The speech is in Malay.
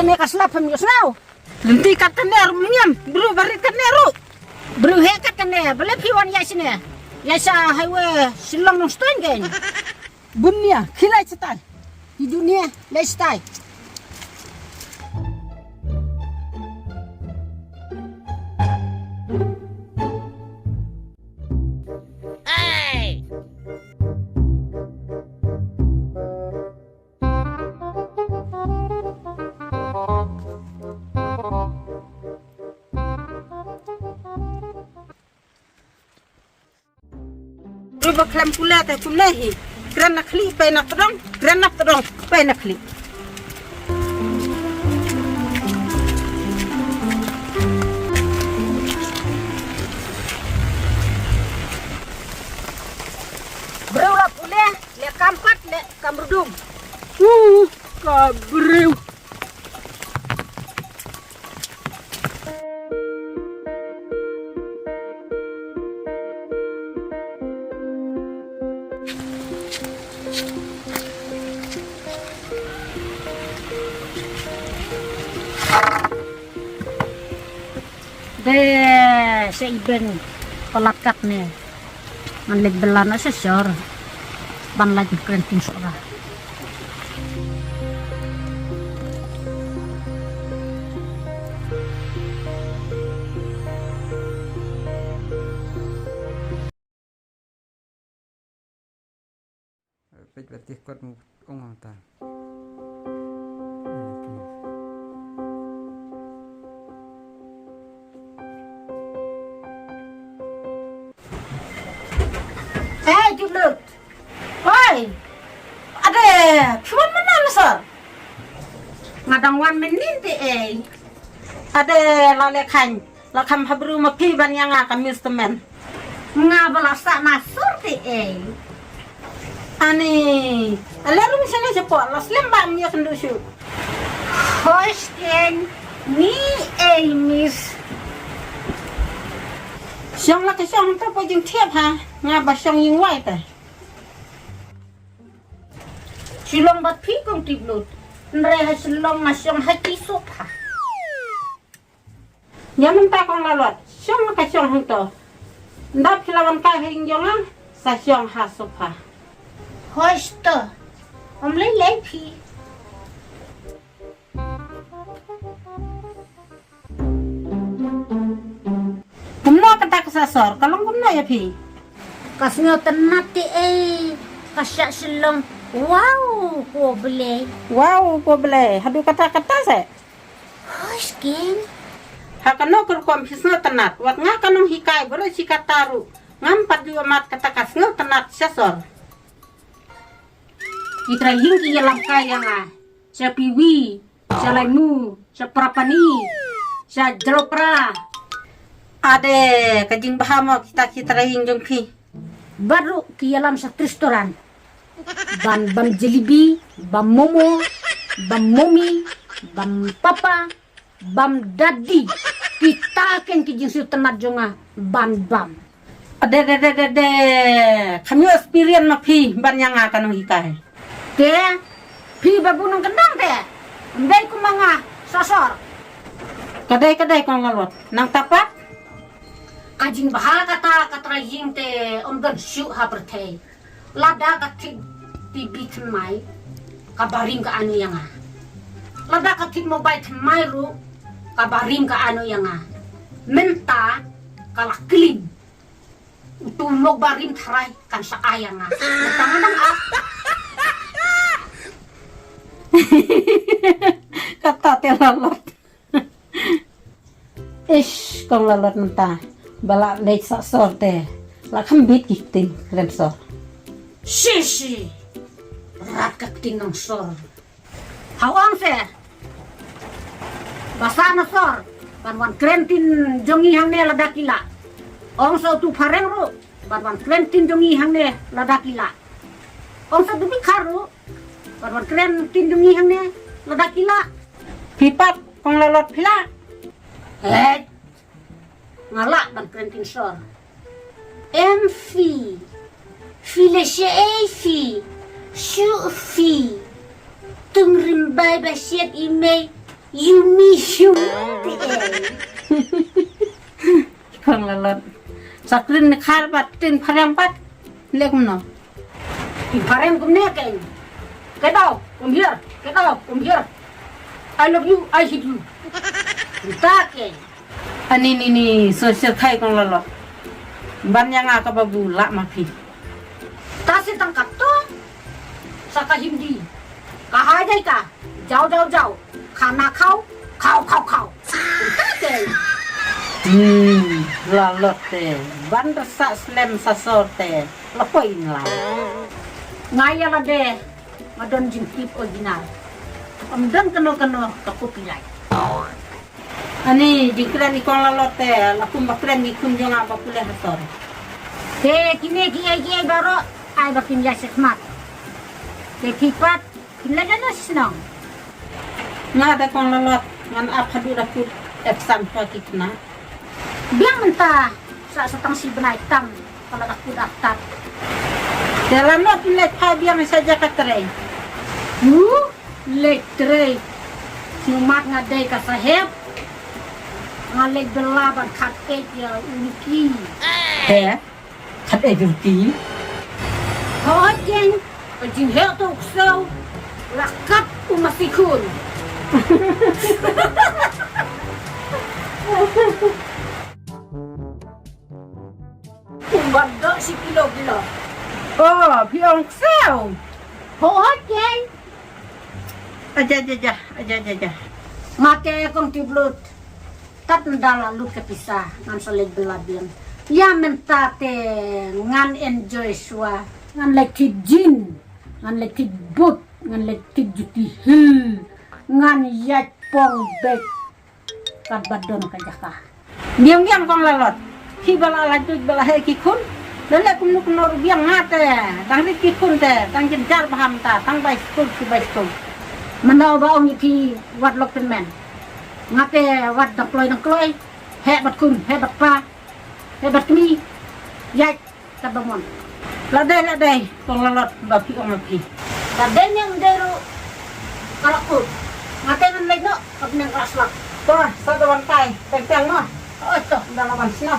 kene kaslap ham yosnau. Lenti kat kene rumiam, bru barit kene ru. Bru he kat kene, bele piwan yasine. Yasa highway silang nong stoin gen. Bunya, kilai setan. Di dunia lifestyle. Baklam pula tak pulahi. Kren nak klik, pay nak terong. Kren nak terong, pay nak klik. Berulah pula, le kampat, le kamrudum. Kabrew. Sa ibang palakat ni ang ligbala na sa sir banlag ng kren Pynshailang. Paglatih kot ungong ta. Tiplut. Oi. Ada, cuma mana NongSor? Ngadang 1 minit Ada lalekan, lakam habru mapi banyang kami teman. Ngabalasa nasur Ani, alarum sana cepat, las lembang dia kendusu. Hosting ni miss. Siang lah siang tu pun tiap ha, ngapa siang yang white Silong bat pikong Tiplut, nreha silong siang hati sopa. Yang mentah Kong Lalot, siang lah siang tu. Ndap hilawan kahing jongan, sa siang ha sopa. Hoiste, leit pi. Kumno kata kesasor, kalau kumno ya pi. Kasnyo tenati kasya silong. Wow, ko beli. Hadu kata-kata se. Hoskin. Hakano kurkom hisno tenat. Wat nga kanong hikay bro si kataru. Ngampat juga mat kata kasnyo tenat sasor. Kita hinggi yalang kaya nga. Sa piwi, sa laimu, sa prapani, sa dropra. Ade, kajing bahamo kita hingjong pi. Baru kialam sa restoran. Bam jelibi, bam momo, bam momi, bam papa, bam daddy. Kita kan kijing su tenat jonga bam. Ade. Kami experience ma pi banyang akan hikai. Ke pi babunong kendang te. Ndai ku manga sosor. Kadai Kong Lalot. Nang tapat kajing bahal kata ying te omdan syu ha pertei. Lada katik tibi temai kabaring ka anu yang lada katik mobile temai ru kabaring ka anu yang menta kala klim utulog barim tharai kan sa ayang tangan kata te Lalot. Ish Kong Lalot menta bala leit sa sorte la khambit kitin kremsor. Shishi rat kakting NongSor hawang se basa NongSor banwan krentin jongi hang ne ladakila ong so tu phareng ru banwan krentin jongi hang ne ladakila ong so tu bikharu banwan krentin jongi hang ne ladakila pipat Kong Lalot pila ngalak ban krentin sor emfi File fi, shu fi, tung rimbai basiat imei, You miss you. Kong Lalot. Sakrin khar bat tin pharang bat. Lekum no. Di pharang kum ne keng. Get out. Come here. Get out. Come here. I love you. I hate you. Kita keng. Ani social khai Kong Lalot. Ban yang ka babu la ma phi. Ta se tangkat to. Saka hindi. Kahai dai ka. Jauh. Khana khau. Khau. Kita keng. Lalot te. Ban rasa slem sasor te. Lapoin lah. Ngaya la de. Madon jingkip original. Amdan kano kaku pilai. Ani jingkran Kong Lalot te. Lakum bakren ikun jonga bakule hasor. Te kini kiai baro ai bakin ya sekmat. Te tipat kinlaga na sinong. Ngada Kong Lalot ngan aphadu dakut exam pa kitna. Biang mentah satang si benai tam kalau aku daftar. Dalam not leit pa biang saja katre. Leit tre. Siumat ngadai ka saheb. Ngalek belaban kat ya uniki. Kat uniki. Hojen, jing hel tu so. Lakat umasikun. Banda si kilo. Oh, piong sel. Hojen. Aja. Mate kong Tiplut. Tat ndala lu kepisah ngan selek belabian. Ya mentate ngan enjoy swa, ngan lekit jin, ngan lekit but, ngan lekit juti hil, ngan yat pong bek kat badon kajaka. Biang Kong Lalot. Ki bala lanjut bala he kikun. Lele kumnu kunor biang ngate. Tang ri kikun te, tang jenjar paham ta, tang bai skul ki bai skul. Menau baong iki wat lokten men. Ngate wat daploy, he bat kun, he bat pa, he bat kni, yat tabamon. Ladai, Kong Lalot bapi ong api. Ladai yang dero kalakut. Ngate men lek no, kap nang raslak. Toh, sa dawan kai, teng-teng no. Oh, toh, dalawan sino.